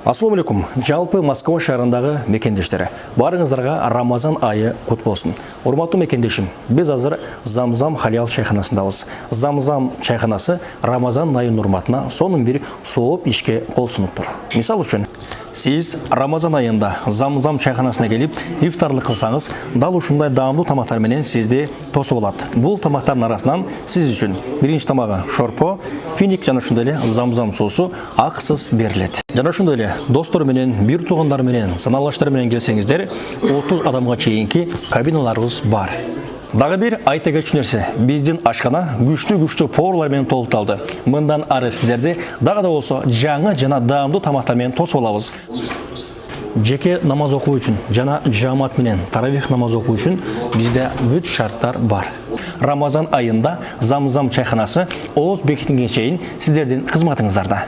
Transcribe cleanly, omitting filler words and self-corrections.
Ассалаумалейкум. Жалпы Москва шаарындағы мекендештері. Барыңыздарға Рамазан айы құт болсын. Урматтуу мекендешим, біз азыр Замзам халал чайханасындабыз. Замзам чайханасы Рамазан айы урматына сонун бир сооп ишке кол сунуп тур. Мисал үчүн, сиз Рамазан айында Замзам чайханасына келип, ифтарлык кылсаңыз, дал ушундай даамдуу тамактар менен сизди тосуп алат. Бул тамактардын арасынан сиз үчүн биринчи тамагы шорпо, финик жана ошондой эле Замзам соусу акысыз берилет. Жана ошондой эле достор менен, бир туугандар менен, саналаштар менен келсеңиздер, 30 адамга чейинки кабиналарыбыз бар. Дагы бир айта кетчү нерсе, биздин ашкана күчтүү поварлар менен толукталды. Мындан ары сиздерди дагы да болсо жаңы жана даамдуу тамактар менен тосуп алабыз. Жеке намаз окуу үчүн жана жамаат менен таравих намаз окуу үчүн бизде бүт шарттар бар. Рамазан айында Замзам чайханасы Оз бекитинге чейин сиздердин кызматыңыздарда.